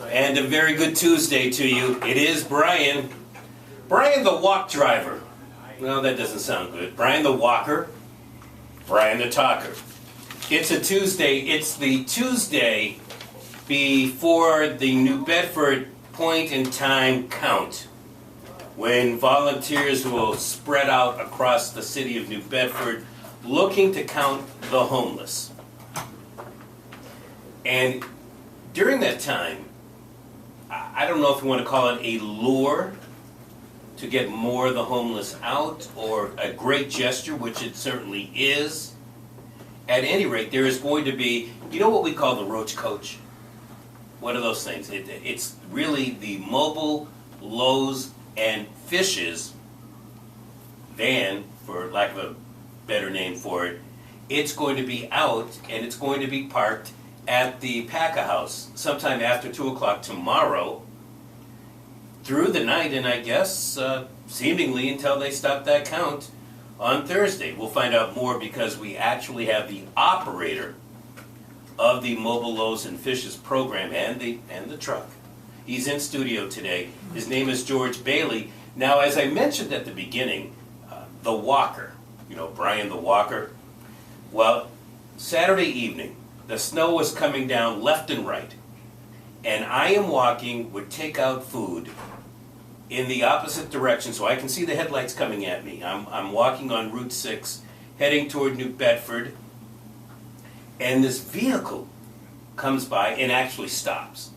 And a very good Tuesday to you. It is Brian. Brian the Walk Driver. Well, that doesn't sound good. Brian the Walker. Brian the Talker. It's a Tuesday. It's the Tuesday before the New Bedford point in time count, when volunteers will spread out across the city of New Bedford looking to count the homeless. And during that time, I don't know if you want to call it a lure to get more of the homeless out, or a great gesture, which it certainly is. At any rate, there is going to be, you know what we call the roach coach? What are those things? It's really the mobile loaves and fishes van, for lack of a better name for it. It's going to be out, and it's going to be parked at the Paca House sometime after 2 o'clock tomorrow through the night, and I guess seemingly until they stop that count on Thursday. We'll find out more, because we actually have the operator of the Mobile Loaves and Fishes program and the truck. He's in studio today. His name is George Bailey. Now, as I mentioned at the beginning, the Walker, Brian the Walker. Well, Saturday evening, the snow was coming down left and right, and I am walking with takeout food in the opposite direction, so I can see the headlights coming at me. I'm walking on Route 6, heading toward New Bedford, and this vehicle comes by and actually stops.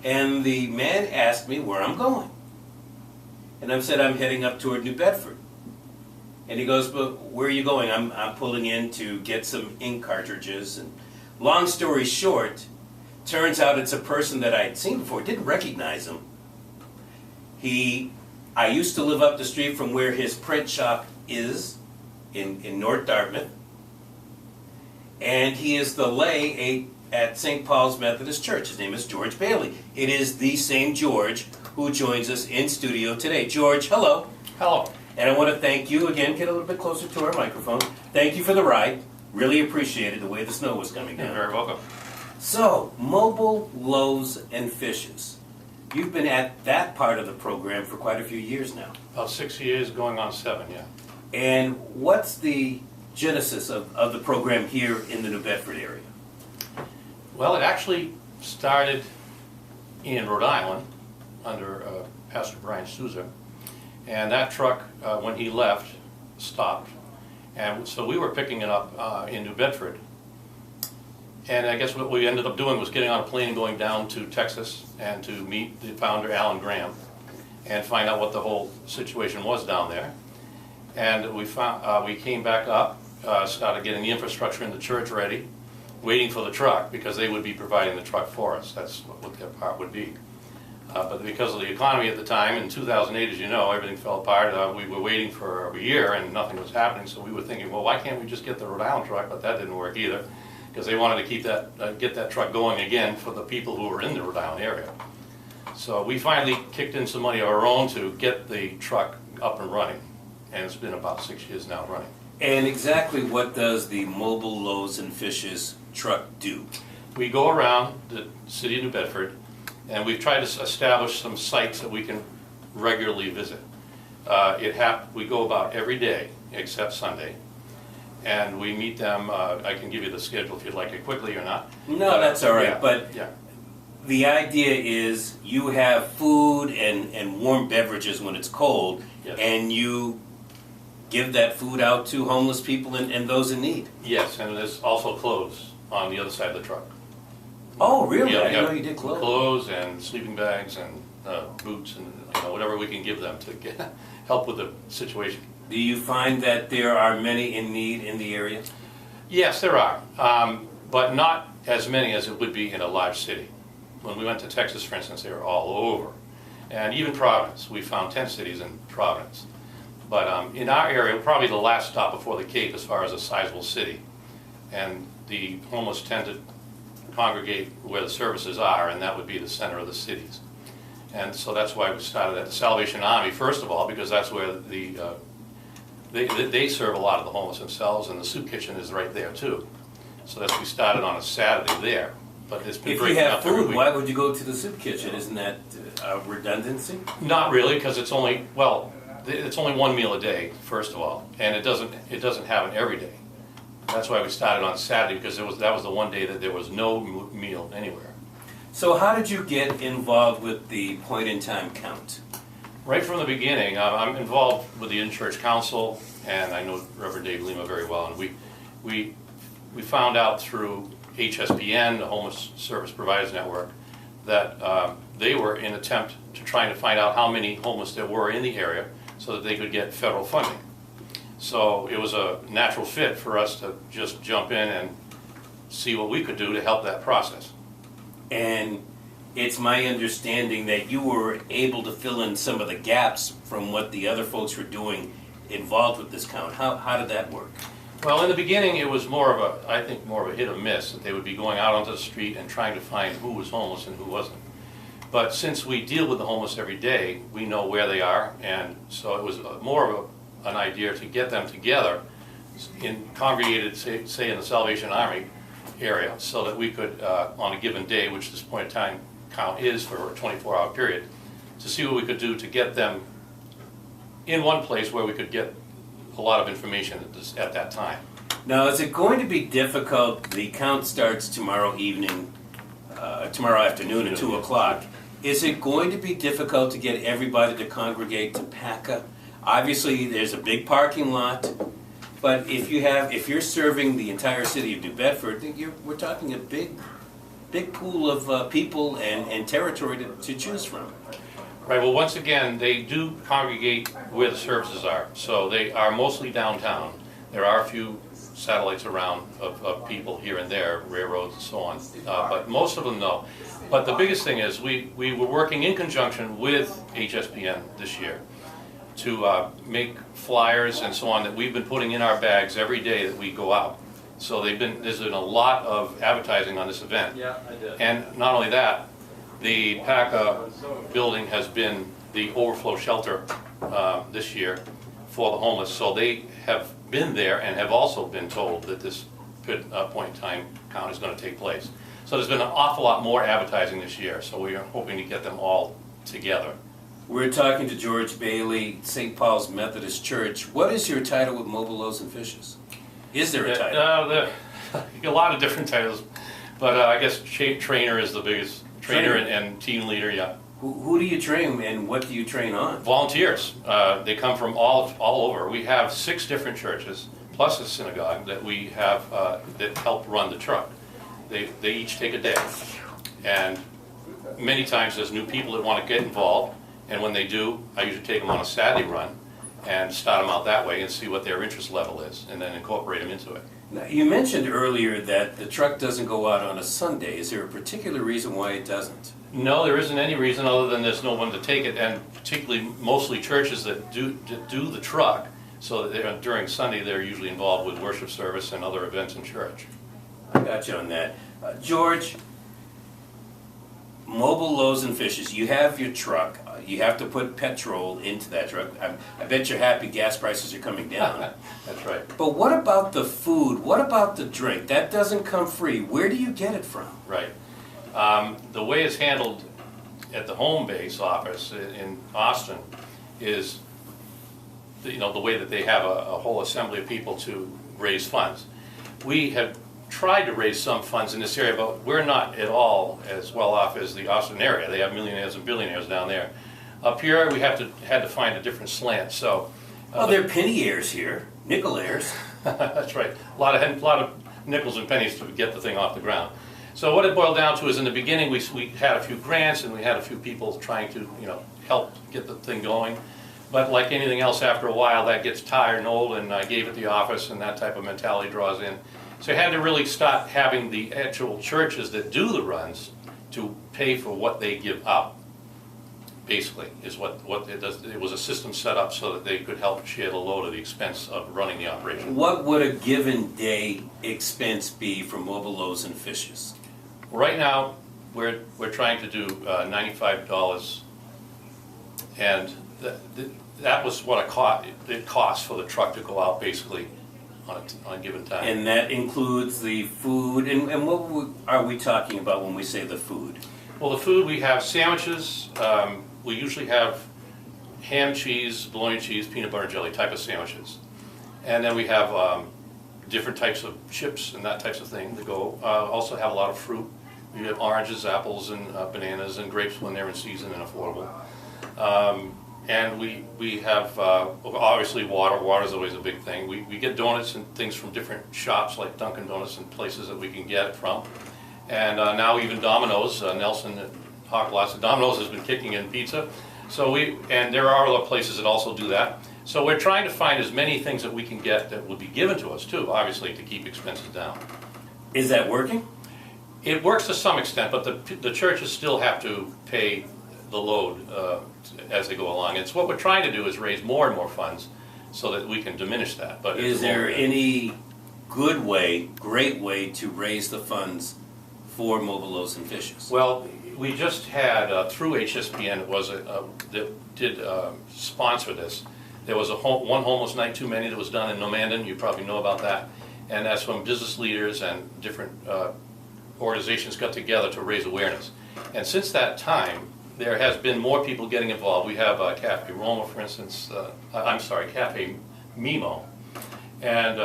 And the man asked me where I'm going. And I said, I'm heading up toward New Bedford. And he goes, but where are you going? I'm pulling in to get some ink cartridges. And long story short, turns out it's a person that I'd seen before, didn't recognize him. I used to live up the street from where his print shop is in North Dartmouth. And he is the lay at St. Paul's Methodist Church. His name is George Bailey. It is the same George who joins us in studio today. George, hello. Hello. And I want to thank you again. Get a little bit closer to our microphone. Thank you for the ride. Really appreciated the way the snow was coming down. You're very welcome. So, Mobile Loaves and Fishes. You've been at that part of the program for quite a few years now. About 6 years, going on 7, yeah. And what's the genesis of the program here in the New Bedford area? Well, it actually started in Rhode Island under Pastor Brian Souza. And that truck, when he left, stopped. And so we were picking it up in New Bedford. And I guess what we ended up doing was getting on a plane and going down to Texas and to meet the founder, Alan Graham, and find out what the whole situation was down there. And we came back up, started getting the infrastructure in the church ready, waiting for the truck, because they would be providing the truck for us. That's what their part would be. But because of the economy at the time, in 2008, as you know, everything fell apart. We were waiting for a year and nothing was happening, so we were thinking, well, why can't we just get the Rhode Island truck? But that didn't work either, because they wanted to keep that, get that truck going again for the people who were in the Rhode Island area. So we finally kicked in some money of our own to get the truck up and running, and it's been about 6 years now running. And exactly what does the Mobile Loaves and Fishes truck do? We go around the city of New Bedford, and we've tried to establish some sites that we can regularly visit. We go about every day except Sunday, and we meet them. I can give you the schedule if you'd like it quickly or not. No, that's all right. Yeah, but yeah. The idea is you have food and warm beverages when it's cold, Yes. and you give that food out to homeless people and those in need. Yes, and there's also clothes on the other side of the truck. Oh, really? Yeah, I didn't know you did clothes. Clothes and sleeping bags and boots and whatever we can give them to help with the situation. Do you find that there are many in need in the area? Yes, there are, but not as many as it would be in a large city. When we went to Texas, for instance, they were all over. And even Providence, we found 10 cities in Providence. But in our area, probably the last stop before the Cape as far as a sizable city. And the homeless tend to congregate where the services are, and that would be the center of the cities. And so that's why we started at the Salvation Army, first of all, because that's where they serve a lot of the homeless themselves, and the soup kitchen is right there too. So we started on a Saturday there. but it's been If you breaking have up every food, week. why would you go to the soup kitchen? Isn't that a redundancy? Not really, because it's only, well, it's only one meal a day, first of all, and it doesn't happen every day. That's why we started on Saturday, because that was the one day that there was no meal anywhere. So how did you get involved with the point-in-time count? Right from the beginning, I'm involved with the in-church council, and I know Reverend Dave Lima very well, and we found out through HSPN, the Homeless Service Providers Network, that they were in attempt to trying to find out how many homeless there were in the area so that they could get federal funding. So it was a natural fit for us to just jump in and see what we could do to help that process. And it's my understanding that you were able to fill in some of the gaps from what the other folks were doing involved with this count. How did that work? Well, in the beginning, it was I think more of a hit or miss, that they would be going out onto the street and trying to find who was homeless and who wasn't. But since we deal with the homeless every day, we know where they are, and so it was more of an idea to get them together congregated, say in the Salvation Army area, so that we could, on a given day, which this point in time count is for a 24-hour period, to see what we could do to get them in one place where we could get a lot of information at that time. Now, is it going to be difficult? The count starts tomorrow evening, tomorrow afternoon at 2 o'clock. Is it going to be difficult to get everybody to congregate to PACA? Obviously, there's a big parking lot, but if you're serving the entire city of New Bedford, we're talking a big pool of people and territory to choose from. Right, well, once again, they do congregate where the services are, so they are mostly downtown. There are a few satellites around of people here and there, railroads and so on, but most of them no. But the biggest thing is we were working in conjunction with HSPN this year to make flyers and so on that we've been putting in our bags every day that we go out. So there's been a lot of advertising on this event. Yeah, I did. And not only that, the PACA building has been the overflow shelter this year for the homeless. So they have been there and have also been told that this point in time count is going to take place. So there's been an awful lot more advertising this year. So we are hoping to get them all together. We're talking to George Bailey, St. Paul's Methodist Church. What is your title with Mobile Loaves and Fishes? Is there a title? A lot of different titles, but I guess trainer is the biggest. Trainer and team leader, yeah. Who do you train and what do you train on? Volunteers. They come from all over. We have 6 different churches, plus a synagogue that we have that help run the truck. They each take a day. And many times there's new people that want to get involved, and when they do, I usually take them on a Saturday run and start them out that way and see what their interest level is, and then incorporate them into it. Now, you mentioned earlier that the truck doesn't go out on a Sunday. Is there a particular reason why it doesn't? No, there isn't any reason other than there's no one to take it, and particularly mostly churches that do the truck, so that during Sunday they're usually involved with worship service and other events in church. I got you on that. George, Mobile Loaves and Fishes, you have your truck. You have to put petrol into that truck. I bet you're happy gas prices are coming down. That's right. But what about the food? What about the drink? That doesn't come free. Where do you get it from? Right. The way it's handled at the home base office in Austin is, the way that they have a whole assembly of people to raise funds. We have tried to raise some funds in this area, but we're not at all as well off as the Austin area. They have millionaires and billionaires down there. Up here, we had to find a different slant. So, there are penny heirs here, nickel heirs. That's right. A lot of nickels and pennies to get the thing off the ground. So what it boiled down to is, in the beginning, we had a few grants and we had a few people trying to help get the thing going. But like anything else, after a while, that gets tired and old, and I gave it the office, and that type of mentality draws in. So I had to really start having the actual churches that do the runs to pay for what they give up. Basically, is what it does. It was a system set up so that they could help share the load of the expense of running the operation. What would a given day expense be for Mobile Loaves and Fishes? Right now, we're trying to do $95, and that was what it cost for the truck to go out basically on a given time. And that includes the food, and are we talking about when we say the food? Well, the food, we have sandwiches. We usually have ham, cheese, bologna cheese, peanut butter and jelly type of sandwiches. And then we have different types of chips and that types of thing that go. Also have a lot of fruit. We have oranges, apples, and bananas, and grapes when they're in season and affordable. And we have obviously water. Water is always a big thing. We get donuts and things from different shops like Dunkin' Donuts and places that we can get it from. And now even Domino's, Nelson talked lots of Domino's has been kicking in pizza. And there are other places that also do that. So we're trying to find as many things that we can get that will be given to us too, obviously, to keep expenses down. Is that working? It works to some extent, but the churches still have to pay the load as they go along. And so what we're trying to do is raise more and more funds so that we can diminish that. But is there any good way, great way to raise the funds for mobile loaves and fishes? Well, we just had, through HSBN, it was that did sponsor this. There was one homeless night too many that was done in Nomandon. You probably know about that. And that's when business leaders and different organizations got together to raise awareness. And since that time, there has been more people getting involved. We have Cafe Roma, for instance. Cafe Mimo. And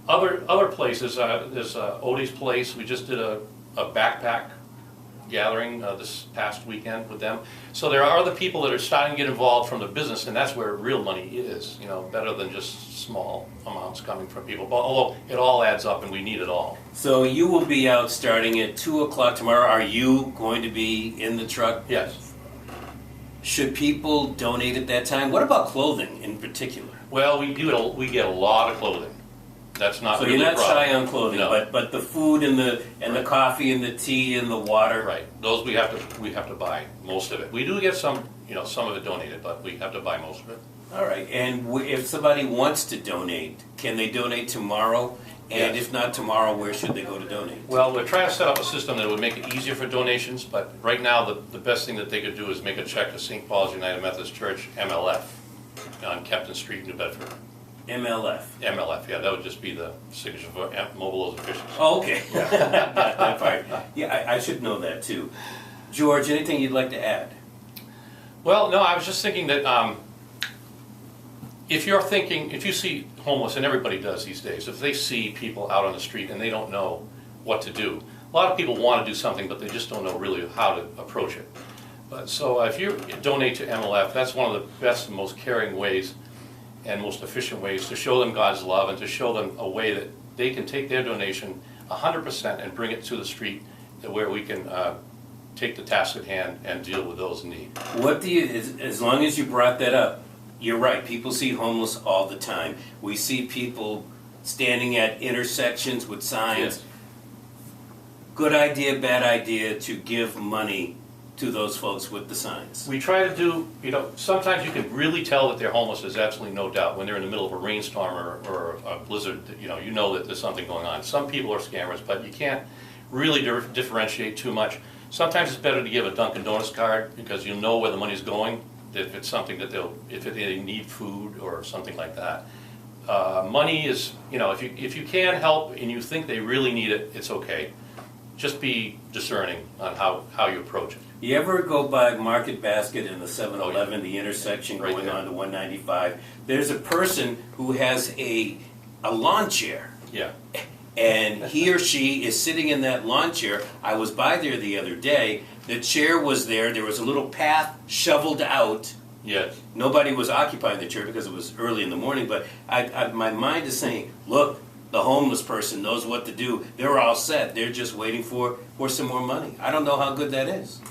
other places, there's Odie's Place. We just did a backpack gathering this past weekend with them. So there are other people that are starting to get involved from the business, and that's where real money is, better than just small amounts coming from people. But although it all adds up and we need it all. So you will be out starting at 2 o'clock tomorrow. Are you going to be in the truck? Yes. Should people donate at that time? What about clothing in particular? Well, we get a lot of clothing. That's not so really you're not a problem. shy on clothing, No. but the food and the coffee and the tea and the water. Right. Those we have to buy most of it. We do get some of it donated, but we have to buy most of it. All right. And if somebody wants to donate, can they donate tomorrow? And Yes. if not tomorrow, where should they go to donate? Well, we're trying to set up a system that would make it easier for donations, but right now the best thing that they could do is make a check to St. Paul's United Methodist Church, MLF, on Kempton Street, New Bedford. MLF. MLF, yeah, that would just be the signature for Mobile Loaves and Fishes. Oh, okay. Got that part. Yeah, I should know that too. George, anything you'd like to add? Well, no, I was just thinking that if you see homeless, and everybody does these days, if they see people out on the street and they don't know what to do, a lot of people want to do something, but they just don't know really how to approach it. But so if you donate to MLF, that's one of the best and most caring ways and most efficient ways to show them God's love and to show them a way that they can take their donation 100% and bring it to the street where we can take the task at hand and deal with those in need. As long as you brought that up, you're right, people see homeless all the time. We see people standing at intersections with signs. Yes. Good idea, bad idea to give money to those folks with the signs. We try to do, sometimes you can really tell that they're homeless, there's absolutely no doubt. When they're in the middle of a rainstorm or a blizzard, you know that there's something going on. Some people are scammers, but you can't really differentiate too much. Sometimes it's better to give a Dunkin' Donuts card because you'll know where the money's going, if it's something that if they need food or something like that. Money is, if you can help and you think they really need it, it's okay. Just be discerning on how you approach it. You ever go by Market Basket in the 7-Eleven, the intersection Right going there. on to 195? There's a person who has a lawn chair. Yeah. And he or she is sitting in that lawn chair. I was by there the other day. The chair was there. There was a little path shoveled out. Yes. Nobody was occupying the chair because it was early in the morning. But my mind is saying, look, the homeless person knows what to do. They're all set. They're just waiting for some more money. I don't know how good that is.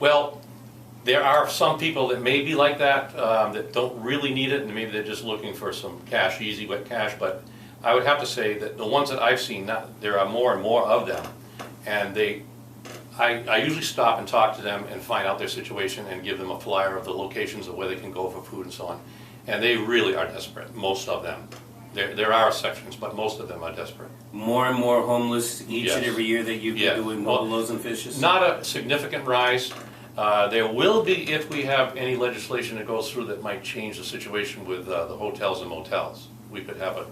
Well, there are some people that may be like that, that don't really need it, and maybe they're just looking for some cash, easy, wet cash. But I would have to say that the ones that I've seen, there are more and more of them. And I usually stop and talk to them and find out their situation and give them a flyer of the locations of where they can go for food and so on. And they really are desperate, most of them. There are exceptions, but most of them are desperate. More and more homeless each Yes. and every year that you've been doing Mobile Loaves and Fishes? Not a significant rise. There will be if we have any legislation that goes through that might change the situation with the hotels and motels. We could have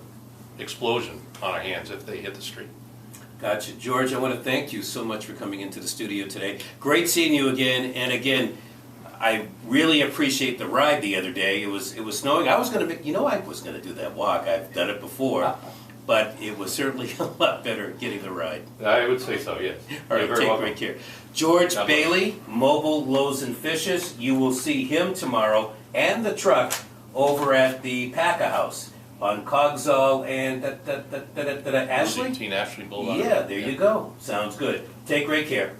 explosion on our hands if they hit the street. Gotcha. George, I want to thank you so much for coming into the studio today. Great seeing you again. And again, I really appreciate the ride the other day. It was snowing. I was going to, I was going to do that walk. I've done it before. But it was certainly a lot better getting the ride. I would say so, yes. All right, You're very take welcome. great care. George God bless. Bailey, Mobile Loaves and Fishes. You will see him tomorrow and the truck over at the Paca House on Cogsall and Ashley? 18 Ashley Boulevard. Yeah, there you go. Sounds good. Take great care.